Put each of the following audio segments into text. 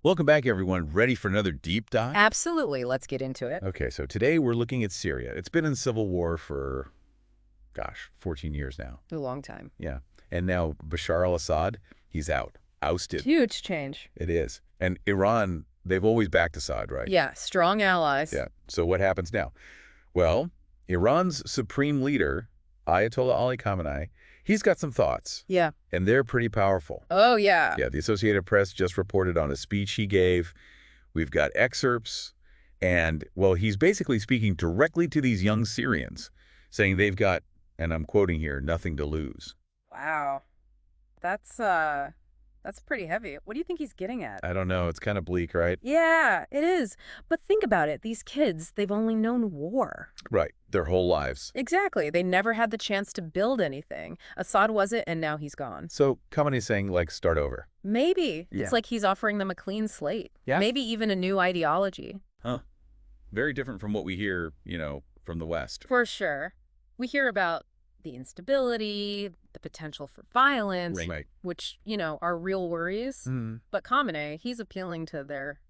Welcome back, everyone. Ready for another deep dive? Absolutely. Let's get into it. Okay, so today we're looking at Syria. It's been in civil war for, 14 years now. A long time. Yeah. And now Bashar al-Assad, he's out. Ousted. Huge change. It is. And Iran, they've always backed Assad, right? Yeah, strong allies. Yeah. So what happens now? Well, Iran's supreme leader, Ayatollah Ali Khamenei, he's got some thoughts. Yeah. And they're pretty powerful. Oh, yeah. Yeah, the Associated Press just reported on a speech he gave. We've got excerpts. And, well, he's basically speaking directly to these young Syrians, saying they've got, and I'm quoting here, nothing to lose. Wow. That's pretty heavy. What do you think he's getting at? I don't know. It's kind of bleak, right? Yeah, it is. But think about it. These kids, they've only known war. Right. Their whole lives. Exactly. They never had the chance to build anything. Assad was it, and now he's gone. So Khamenei's saying, like, start over. Maybe. Yeah. It's like he's offering them a clean slate. Yeah. Maybe even a new ideology. Huh. Very different from what we hear, from the West. For sure. We hear about the instability, the potential for violence, Right. which, are real worries. But Khamenei, he's appealing to their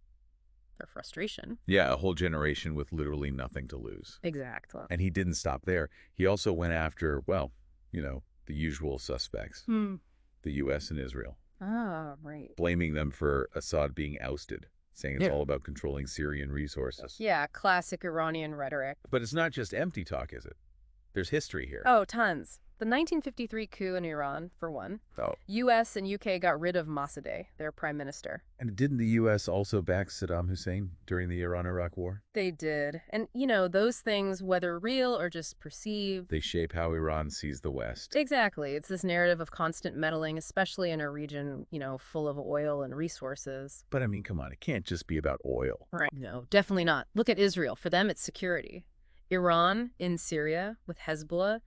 frustration. Yeah, a whole generation with literally nothing to lose. Exactly. And he didn't stop there. He also went after, well, the usual suspects, the U.S. and Israel, Ah, right. blaming them for Assad being ousted, saying it's all about controlling Syrian resources. Yeah, classic Iranian rhetoric. But it's not just empty talk, is it? There's history here. Oh, tons. The 1953 coup in Iran, for one. Oh. U.S. and U.K. got rid of Mossadegh, their prime minister. And didn't the U.S. also back Saddam Hussein during the Iran-Iraq War? They did. And, those things, whether real or just perceived. They shape how Iran sees the West. Exactly. It's this narrative of constant meddling, especially in a region, full of oil and resources. But I mean, come on, it can't just be about oil. Right. No, definitely not. Look at Israel. For them, it's security. Iran in Syria with Hezbollah,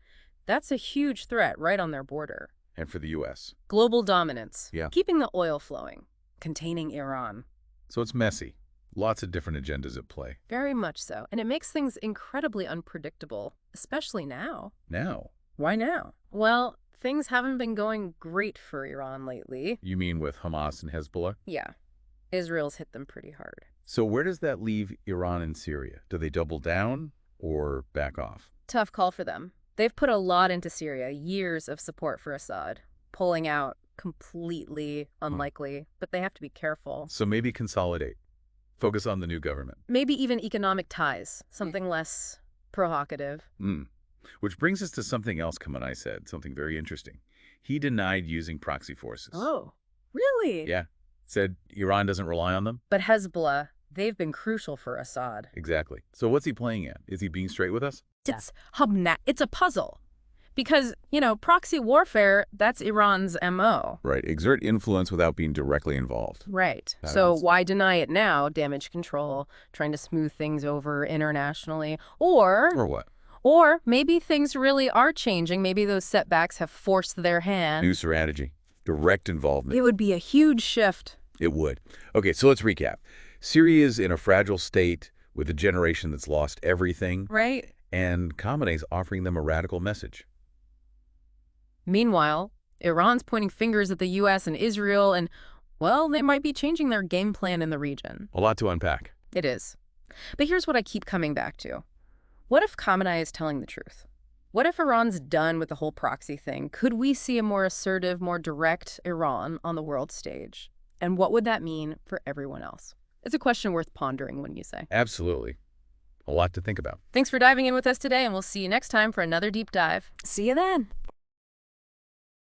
that's a huge threat right on their border. And for the U.S. Global dominance. Yeah. Keeping the oil flowing. Containing Iran. So it's messy. Lots of different agendas at play. Very much so. And it makes things incredibly unpredictable, especially now. Now? Why now? Well, things haven't been going great for Iran lately. You mean with Hamas and Hezbollah? Yeah. Israel's hit them pretty hard. So where does that leave Iran and Syria? Do they double down or back off? Tough call for them. They've put a lot into Syria, years of support for Assad. Pulling out, completely unlikely, but they have to be careful. So maybe consolidate. Focus on the new government. Maybe even economic ties, something less provocative. Which brings us to something else Khamenei said, something very interesting. He denied using proxy forces. Oh, really? Yeah. Said Iran doesn't rely on them? But Hezbollah, they've been crucial for Assad. Exactly. So what's he playing at? Is he being straight with us? It's a puzzle. Because, proxy warfare, that's Iran's MO. Right. Exert influence without being directly involved. Right. So why deny it now? Damage control, trying to smooth things over internationally. Or what? Or maybe things really are changing. Maybe those setbacks have forced their hand. New strategy. Direct involvement. It would be a huge shift. It would. Okay, so let's recap. Syria is in a fragile state with a generation that's lost everything. Right. And Khamenei's offering them a radical message. Meanwhile, Iran's pointing fingers at the U.S. and Israel, and, well, they might be changing their game plan in the region. A lot to unpack. It is. But here's what I keep coming back to. What if Khamenei is telling the truth? What if Iran's done with the whole proxy thing? Could we see a more assertive, more direct Iran on the world stage? And what would that mean for everyone else? It's a question worth pondering, wouldn't you say? Absolutely. A lot to think about. Thanks for diving in with us today, and we'll see you next time for another deep dive. See you then.